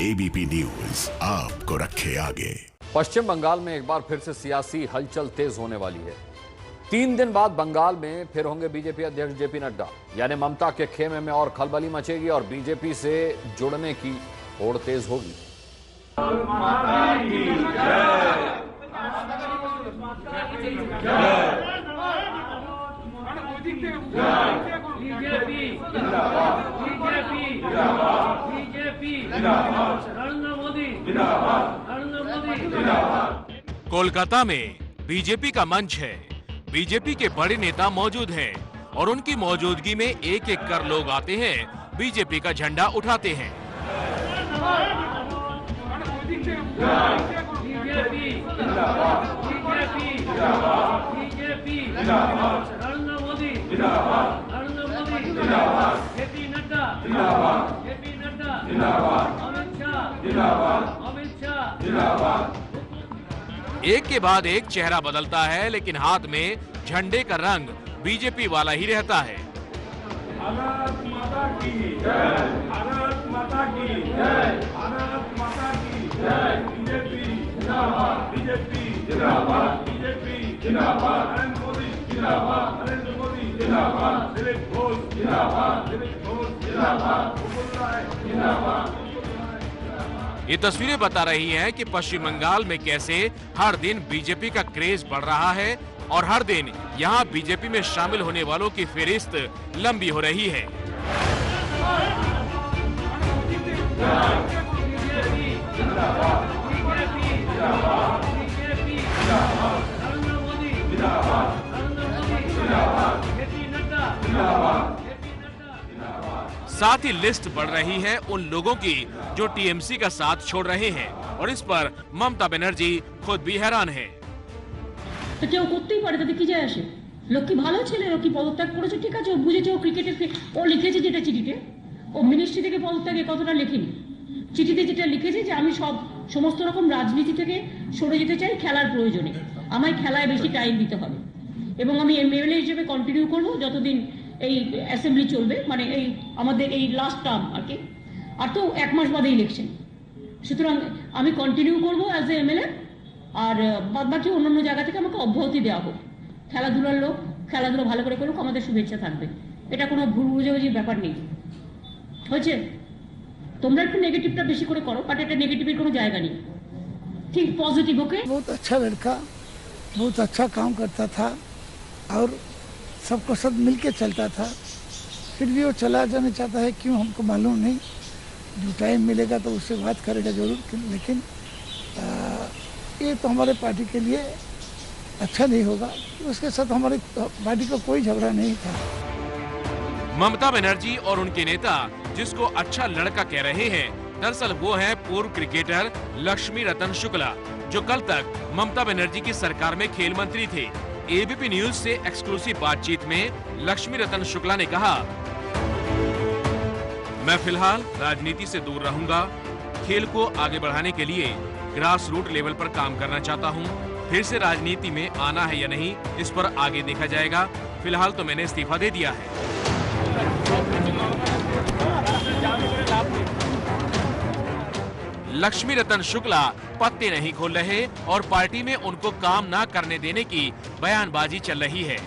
ABP news आपको रखे आगे। पश्चिम बंगाल में एक बार फिर से सियासी हलचल तेज होने वाली है। 3 दिन बाद बंगाल में फिर होंगे बीजेपी अध्यक्ष जेपी नड्डा, यानी ममता के खेमे में और खलबली मचेगी और बीजेपी से जुड़ने की होड़ तेज होगी। कोलकाता में बीजेपी का मंच है। बीजेपी के बड़े नेता मौजूद हैं और उनकी मौजूदगी में एक एक कर लोग आते हैं, बीजेपी का झंडा उठाते हैं। एक के बाद एक चेहरा बदलता है, लेकिन हाथ में झंडे का रंग बीजेपी वाला ही रहता है। भारत माता की जय, भारत माता की जय, भारत माता की जय। बीजेपी जिंदाबाद, बीजेपी जिंदाबाद, बीजेपी जिंदाबाद, नरेंद्र मोदी जिंदाबाद, नरेंद्र मोदी जिंदाबाद, दिलीप घोष जिंदाबाद, दिलीप घोष जिंदाबाद, जिंदाबाद। ये तस्वीरें बता रही हैं कि पश्चिम बंगाल में कैसे हर दिन बीजेपी का क्रेज बढ़ रहा है और हर दिन यहाँ बीजेपी में शामिल होने वालों की फहरिस्त लंबी हो रही है। साथ ही लिस्ट बढ़ रही है उन लोगों की जो टीएमसी का साथ छोड़ रहे हैं और इस पर ममता बनर्जी खुद भी हैरान है। তো কেউ করতেই পারে, তাতে কি যায় আসে? লক্ষ্মী ভালো ছেলে, লক্ষ্মী পদত্যাগ করেছে, ঠিক আছে, ও বুঝেছে, ও ক্রিকেটে ও লিখেছে যেটা চিঠিতে, ও মিনিস্ট্রি থেকে পদত্যাগের কথাটা লেখেনি। চিঠিতে যেটা লিখেছে যে আমি সমস্ত রকম রাজনীতি থেকে সরে যেতে চাই খেলার প্রয়োজনে, আমায় খেলায় বেশি টাইম দিতে হবে এবং আমি এমএলএ হিসেবে কন্টিনিউ করব যতদিন এই অ্যাসেম্বলি চলবে, মানে এই আমাদের এই লাস্ট টার্ম আর কি, আর তো 1 মাস বাদে ইলেকশন, সুতরাং আমি কন্টিনিউ করব অ্যাজ এ এমএলএ, আর বাদবাকি অন্যান্য জায়গা থেকে আমাকে অব্যাহতি দেওয়া হোক। খেলাধুলার লোক খেলাধুলা ভালো করে করুক, আমাদের শুভেচ্ছা থাকবে, এটা কোনো ভুল বুঝাবুঝির ব্যাপার নেই। হয়েছে, তোমরা একটু নেগেটিভটা বেশি করে করো, বাট এটা নেগেটিভের কোনো জায়গা নেই, ঠিক पॉजिटिव। ओके, बहुत अच्छा लड़का, बहुत अच्छा काम करता था और सबको सब मिल के चलता था। फिर भी वो चला जाना चाहता है, क्यों हमको मालूम नहीं। जो टाइम मिलेगा तो उससे बात करेगा जरूर, लेकिन ये तो हमारे पार्टी के लिए अच्छा नहीं होगा। उसके साथ हमारी पार्टी का कोई झगड़ा नहीं था। ममता बनर्जी और उनके नेता जिसको अच्छा लड़का कह रहे हैं, दरअसल वो है पूर्व क्रिकेटर लक्ष्मी रतन शुक्ला, जो कल तक ममता बनर्जी की सरकार में खेल मंत्री थे। एबीपी न्यूज से एक्सक्लूसिव बातचीत में लक्ष्मी रतन शुक्ला ने कहा, मैं फिलहाल राजनीति से दूर रहूंगा, खेल को आगे बढ़ाने के लिए ग्रास रूट लेवल पर काम करना चाहता हूं। फिर से राजनीति में आना है या नहीं, इस पर आगे देखा जाएगा। फिलहाल तो मैंने इस्तीफा दे दिया है। लक्ष्मी रतन शुक्ला पत्ते नहीं खोल रहे और पार्टी में उनको काम ना करने देने की बयानबाजी चल रही है।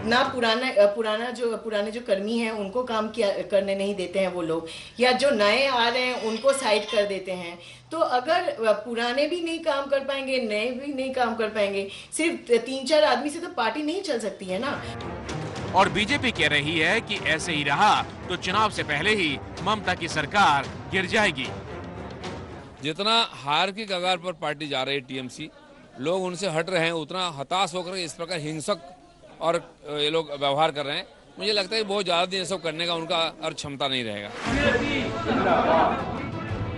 ना पुराने जो कर्मी हैं उनको काम करने नहीं देते हैं वो लोग, या जो नए आ रहे हैं उनको साइड कर देते हैं। तो अगर पुराने भी नहीं काम कर पाएंगे, नए भी नहीं काम कर पाएंगे, सिर्फ 3-4 आदमी से तो पार्टी नहीं चल सकती है ना। और बीजेपी कह रही है कि ऐसे ही रहा तो चुनाव से पहले ही ममता की सरकार गिर जाएगी। जितना हार की कगार पर पार्टी जा रही है टीएमसी, लोग उनसे हट रहे हैं, उतना हताश होकर इस प्रकार हिंसक और ये लोग व्यवहार कर रहे हैं। मुझे लगता है कि बहुत ज्यादा दिन सब करने का उनका और क्षमता नहीं रहेगा।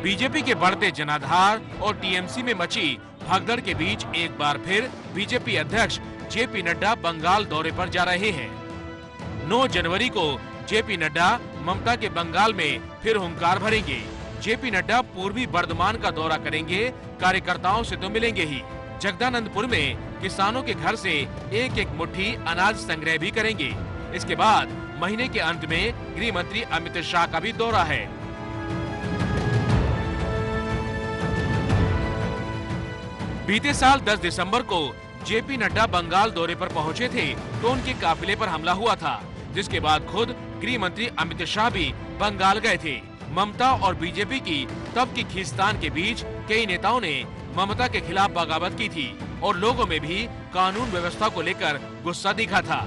बीजेपी के बढ़ते जनाधार और टीएमसी में मची भगदड़ के बीच एक बार फिर बीजेपी अध्यक्ष जेपी नड्डा बंगाल दौरे पर जा रहे हैं। 9 जनवरी को जेपी नड्डा ममता के बंगाल में फिर हुंकार भरेंगे। जेपी नड्डा पूर्वी बर्धमान का दौरा करेंगे, कार्यकर्ताओं से तो मिलेंगे ही, जगदानंदपुर में किसानों के घर से एक एक मुट्ठी अनाज संग्रह भी करेंगे। इसके बाद महीने के अंत में गृह मंत्री अमित शाह का भी दौरा है। बीते साल 10 दिसंबर को जेपी नड्डा बंगाल दौरे पर पहुंचे थे तो उनके काफिले पर हमला हुआ था, जिसके बाद खुद गृह मंत्री अमित शाह भी बंगाल गए थे। ममता और बीजेपी की तब की खींचतान के बीच कई नेताओं ने ममता के खिलाफ बगावत की थी और लोगों में भी कानून व्यवस्था को लेकर गुस्सा दिखा था।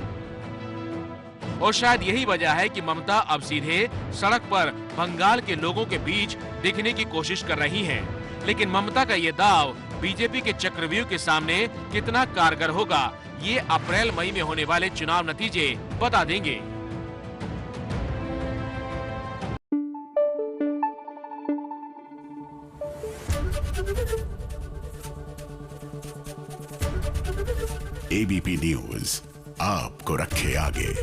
और शायद यही वजह है कि ममता अब सीधे सड़क पर बंगाल के लोगों के बीच दिखने की कोशिश कर रही हैं। लेकिन ममता का ये दाव बीजेपी के चक्रव्यूह के सामने कितना कारगर होगा, ये अप्रैल मई में होने वाले चुनाव नतीजे बता देंगे। एबीपी न्यूज आपको रखे आगे।